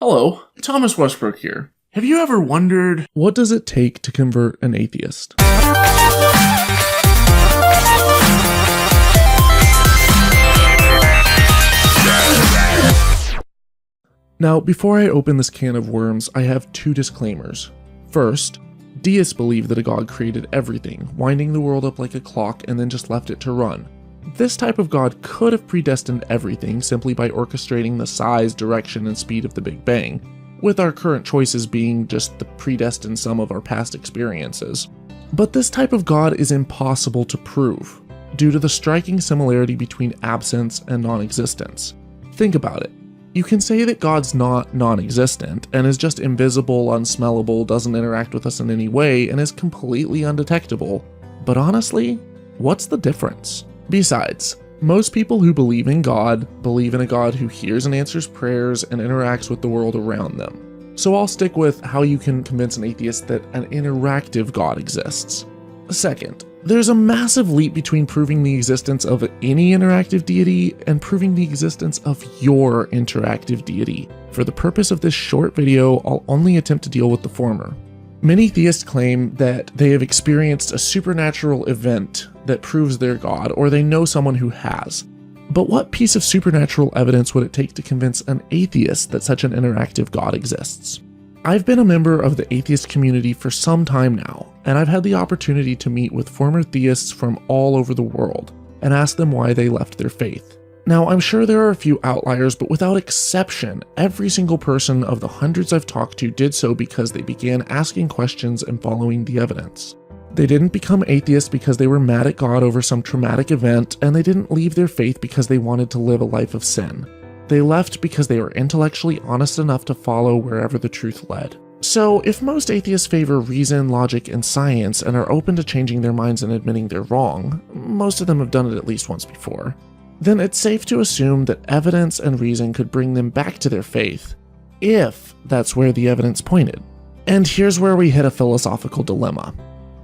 Hello, Thomas Westbrook here. Have you ever wondered, what does it take to convert an atheist? Now, before I open this can of worms, I have two disclaimers. First, deists believe that a god created everything, winding the world up like a clock and then just left it to run. This type of god could have predestined everything simply by orchestrating the size, direction, and speed of the Big Bang, with our current choices being just the predestined sum of our past experiences. But this type of god is impossible to prove, due to the striking similarity between absence and non-existence. Think about it. You can say that God's not non-existent, and is just invisible, unsmellable, doesn't interact with us in any way, and is completely undetectable. But honestly, what's the difference? Besides, most people who believe in a God who hears and answers prayers and interacts with the world around them. So I'll stick with how you can convince an atheist that an interactive God exists. Second, there's a massive leap between proving the existence of any interactive deity and proving the existence of your interactive deity. For the purpose of this short video, I'll only attempt to deal with the former. Many theists claim that they have experienced a supernatural event that proves they're God, or they know someone who has. But what piece of supernatural evidence would it take to convince an atheist that such an interactive God exists? I've been a member of the atheist community for some time now, and I've had the opportunity to meet with former theists from all over the world and ask them why they left their faith. Now, I'm sure there are a few outliers, but without exception, every single person of the hundreds I've talked to did so because they began asking questions and following the evidence. They didn't become atheists because they were mad at God over some traumatic event, and they didn't leave their faith because they wanted to live a life of sin. They left because they were intellectually honest enough to follow wherever the truth led. So, if most atheists favor reason, logic, and science and are open to changing their minds and admitting they're wrong, most of them have done it at least once before, then it's safe to assume that evidence and reason could bring them back to their faith, if that's where the evidence pointed. And here's where we hit a philosophical dilemma.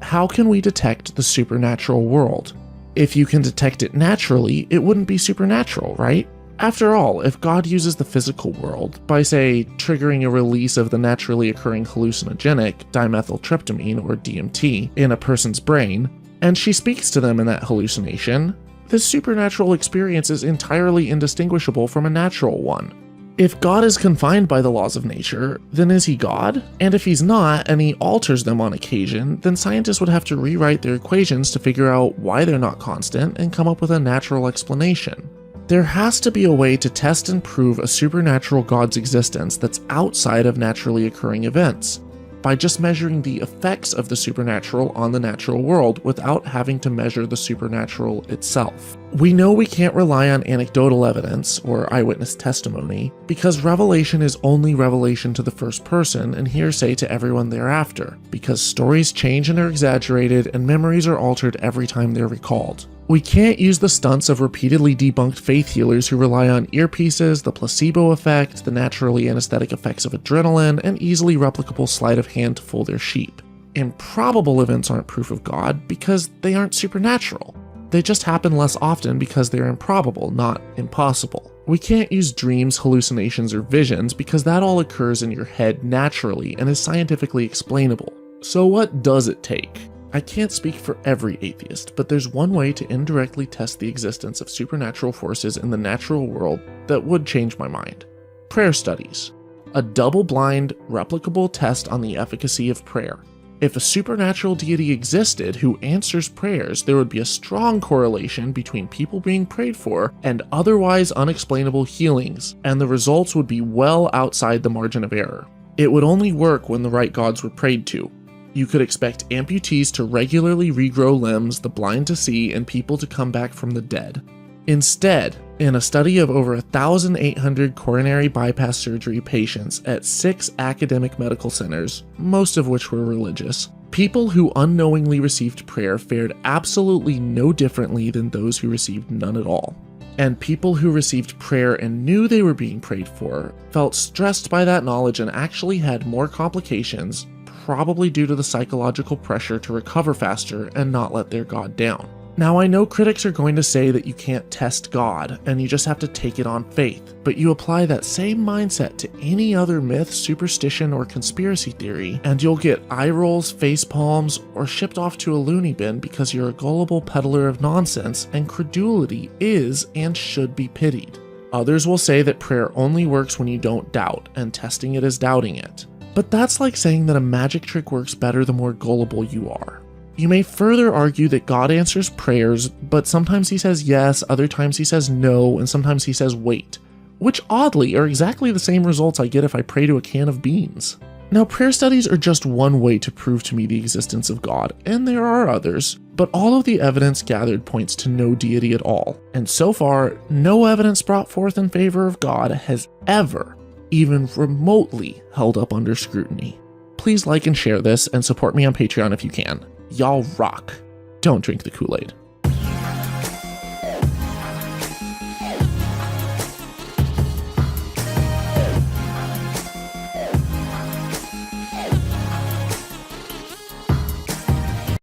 How can we detect the supernatural world? If you can detect it naturally, it wouldn't be supernatural, right? After all, if God uses the physical world by, say, triggering a release of the naturally occurring hallucinogenic dimethyltryptamine, or DMT, in a person's brain, and she speaks to them in that hallucination, this supernatural experience is entirely indistinguishable from a natural one. If God is confined by the laws of nature, then is he God? And if he's not, and he alters them on occasion, then scientists would have to rewrite their equations to figure out why they're not constant and come up with a natural explanation. There has to be a way to test and prove a supernatural God's existence that's outside of naturally occurring events, by just measuring the effects of the supernatural on the natural world without having to measure the supernatural itself. We know we can't rely on anecdotal evidence, or eyewitness testimony, because revelation is only revelation to the first person and hearsay to everyone thereafter, because stories change and are exaggerated and memories are altered every time they're recalled. We can't use the stunts of repeatedly debunked faith healers who rely on earpieces, the placebo effect, the naturally anesthetic effects of adrenaline, and easily replicable sleight of hand to fool their sheep. Improbable events aren't proof of God because they aren't supernatural. They just happen less often because they're improbable, not impossible. We can't use dreams, hallucinations, or visions because that all occurs in your head naturally and is scientifically explainable. So what does it take? I can't speak for every atheist, but there's one way to indirectly test the existence of supernatural forces in the natural world that would change my mind. Prayer studies. A double-blind, replicable test on the efficacy of prayer. If a supernatural deity existed who answers prayers, there would be a strong correlation between people being prayed for and otherwise unexplainable healings, and the results would be well outside the margin of error. It would only work when the right gods were prayed to. You could expect amputees to regularly regrow limbs, the blind to see, and people to come back from the dead. Instead, in a study of over 1,800 coronary bypass surgery patients at 6 academic medical centers, most of which were religious, people who unknowingly received prayer fared absolutely no differently than those who received none at all. And people who received prayer and knew they were being prayed for felt stressed by that knowledge and actually had more complications, probably due to the psychological pressure to recover faster and not let their God down. Now, I know critics are going to say that you can't test God and you just have to take it on faith, but you apply that same mindset to any other myth, superstition, or conspiracy theory, and you'll get eye rolls, face palms, or shipped off to a loony bin because you're a gullible peddler of nonsense, and credulity is and should be pitied. Others will say that prayer only works when you don't doubt, and testing it is doubting it. But that's like saying that a magic trick works better the more gullible you are. You may further argue that God answers prayers, but sometimes he says yes, other times he says no, and sometimes he says wait, which oddly are exactly the same results I get if I pray to a can of beans. Now, prayer studies are just one way to prove to me the existence of God, and there are others, but all of the evidence gathered points to no deity at all, and so far, no evidence brought forth in favor of God has ever, even remotely, held up under scrutiny. Please like and share this, and support me on Patreon if you can. Y'all rock. Don't drink the Kool-Aid.